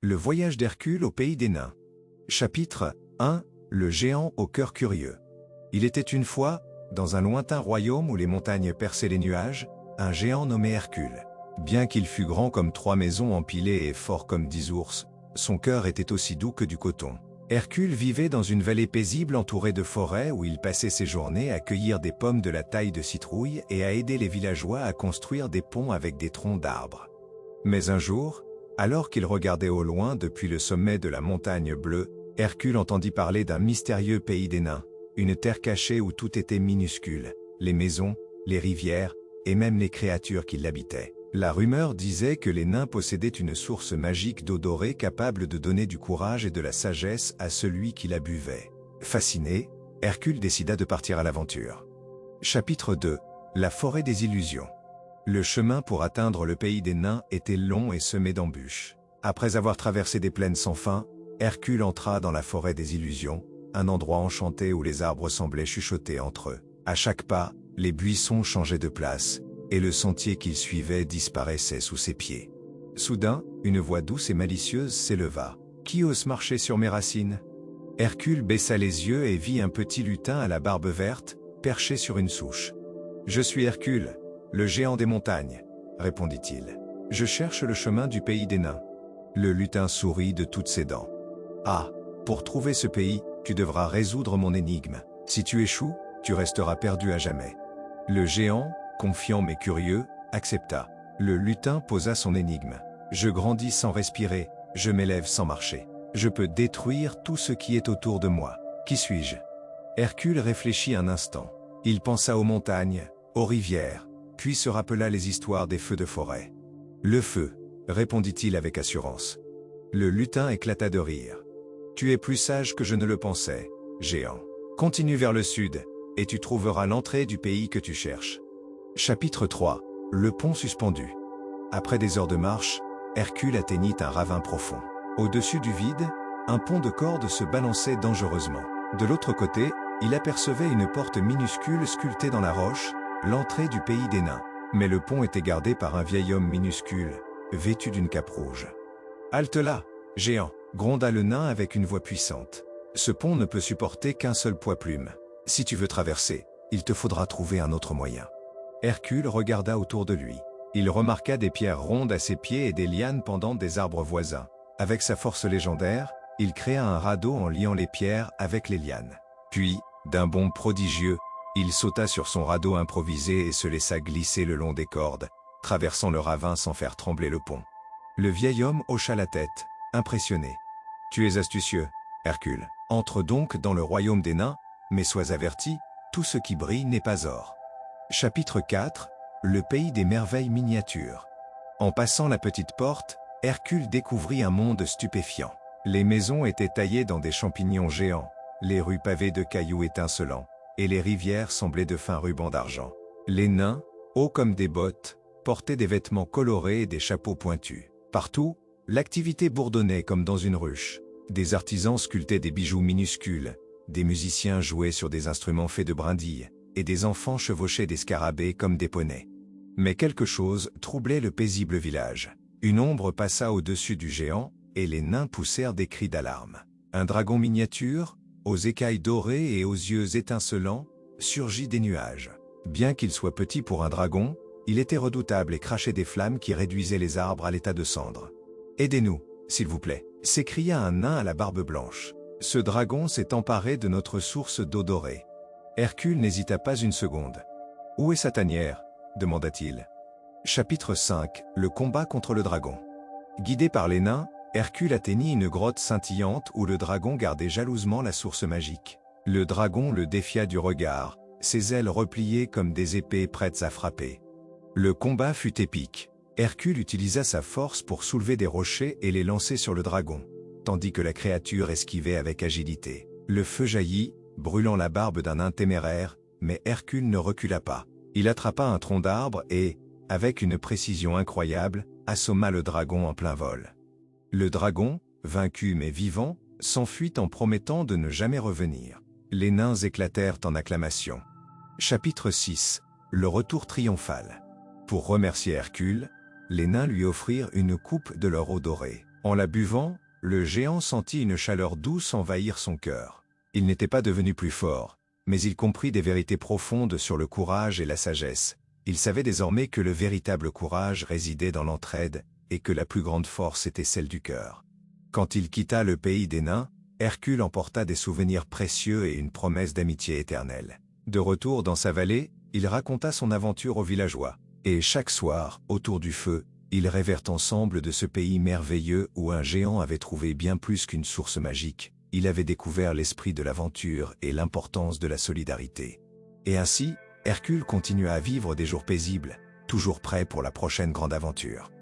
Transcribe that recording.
Le voyage d'Hercule au pays des nains. Chapitre 1. Le géant au cœur curieux. Il était une fois, dans un lointain royaume où les montagnes perçaient les nuages, un géant nommé Hercule. Bien qu'il fût grand comme 3 maisons empilées et fort comme 10 ours, son cœur était aussi doux que du coton. Hercule vivait dans une vallée paisible entourée de forêts où il passait ses journées à cueillir des pommes de la taille de citrouille et à aider les villageois à construire des ponts avec des troncs d'arbres. Mais un jour, alors qu'il regardait au loin depuis le sommet de la montagne bleue, Hercule entendit parler d'un mystérieux pays des nains, une terre cachée où tout était minuscule, les maisons, les rivières et même les créatures qui l'habitaient. La rumeur disait que les nains possédaient une source magique d'eau dorée capable de donner du courage et de la sagesse à celui qui la buvait. Fasciné, Hercule décida de partir à l'aventure. Chapitre 2. La forêt des illusions. Le chemin pour atteindre le pays des nains était long et semé d'embûches. Après avoir traversé des plaines sans fin, Hercule entra dans la forêt des illusions, un endroit enchanté où les arbres semblaient chuchoter entre eux. À chaque pas, les buissons changeaient de place, et le sentier qu'il suivait disparaissait sous ses pieds. Soudain, une voix douce et malicieuse s'éleva. « Qui ose marcher sur mes racines ?» Hercule baissa les yeux et vit un petit lutin à la barbe verte, perché sur une souche. « Je suis Hercule, le géant des montagnes, » répondit-il. « Je cherche le chemin du pays des nains. » Le lutin sourit de toutes ses dents. « Ah, pour trouver ce pays, tu devras résoudre mon énigme. Si tu échoues, tu resteras perdu à jamais. » Le géant, confiant mais curieux, accepta. Le lutin posa son énigme. « Je grandis sans respirer, je m'élève sans marcher. Je peux détruire tout ce qui est autour de moi. Qui suis-je » Hercule réfléchit un instant. Il pensa aux montagnes, aux rivières, puis se rappela les histoires des feux de forêt. « Le feu » répondit-il avec assurance. Le lutin éclata de rire. « Tu es plus sage que je ne le pensais, géant. Continue vers le sud, et tu trouveras l'entrée du pays que tu cherches. » Chapitre 3. Le pont suspendu. Après des heures de marche, Hercule atteignit un ravin profond. Au-dessus du vide, un pont de cordes se balançait dangereusement. De l'autre côté, il apercevait une porte minuscule sculptée dans la roche, l'entrée du pays des nains. Mais le pont était gardé par un vieil homme minuscule, vêtu d'une cape rouge. « Halte là, géant !» gronda le nain avec une voix puissante. « Ce pont ne peut supporter qu'un seul poids-plume. Si tu veux traverser, il te faudra trouver un autre moyen. » Hercule regarda autour de lui. Il remarqua des pierres rondes à ses pieds et des lianes pendant des arbres voisins. Avec sa force légendaire, il créa un radeau en liant les pierres avec les lianes. Puis, d'un bond prodigieux, il sauta sur son radeau improvisé et se laissa glisser le long des cordes, traversant le ravin sans faire trembler le pont. Le vieil homme hocha la tête, impressionné. « Tu es astucieux, Hercule. Entre donc dans le royaume des nains, mais sois averti, tout ce qui brille n'est pas or. » Chapitre 4. Le pays des merveilles miniatures. En passant la petite porte, Hercule découvrit un monde stupéfiant. Les maisons étaient taillées dans des champignons géants, les rues pavées de cailloux étincelants, et les rivières semblaient de fins rubans d'argent. Les nains, hauts comme des bottes, portaient des vêtements colorés et des chapeaux pointus. Partout, l'activité bourdonnait comme dans une ruche. Des artisans sculptaient des bijoux minuscules, des musiciens jouaient sur des instruments faits de brindilles, et des enfants chevauchaient des scarabées comme des poneys. Mais quelque chose troublait le paisible village. Une ombre passa au-dessus du géant, et les nains poussèrent des cris d'alarme. Un dragon miniature, aux écailles dorées et aux yeux étincelants, surgit des nuages. Bien qu'il soit petit pour un dragon, il était redoutable et crachait des flammes qui réduisaient les arbres à l'état de cendres. « Aidez-nous, s'il vous plaît » s'écria un nain à la barbe blanche. « Ce dragon s'est emparé de notre source d'eau dorée. » Hercule n'hésita pas une seconde. « Où est sa tanière ?» demanda-t-il. Chapitre 5. Le combat contre le dragon. Guidé par les nains, Hercule atteignit une grotte scintillante où le dragon gardait jalousement la source magique. Le dragon le défia du regard, ses ailes repliées comme des épées prêtes à frapper. Le combat fut épique. Hercule utilisa sa force pour soulever des rochers et les lancer sur le dragon, tandis que la créature esquivait avec agilité. Le feu jaillit, brûlant la barbe d'un nain téméraire, mais Hercule ne recula pas. Il attrapa un tronc d'arbre et, avec une précision incroyable, assomma le dragon en plein vol. Le dragon, vaincu mais vivant, s'enfuit en promettant de ne jamais revenir. Les nains éclatèrent en acclamations. Chapitre 6. Le retour triomphal. Pour remercier Hercule, les nains lui offrirent une coupe de leur eau dorée. En la buvant, le géant sentit une chaleur douce envahir son cœur. Il n'était pas devenu plus fort, mais il comprit des vérités profondes sur le courage et la sagesse. Il savait désormais que le véritable courage résidait dans l'entraide et que la plus grande force était celle du cœur. Quand il quitta le pays des nains, Hercule emporta des souvenirs précieux et une promesse d'amitié éternelle. De retour dans sa vallée, il raconta son aventure aux villageois, et chaque soir, autour du feu, ils rêvèrent ensemble de ce pays merveilleux où un géant avait trouvé bien plus qu'une source magique. Il avait découvert l'esprit de l'aventure et l'importance de la solidarité. Et ainsi, Hercule continua à vivre des jours paisibles, toujours prêt pour la prochaine grande aventure.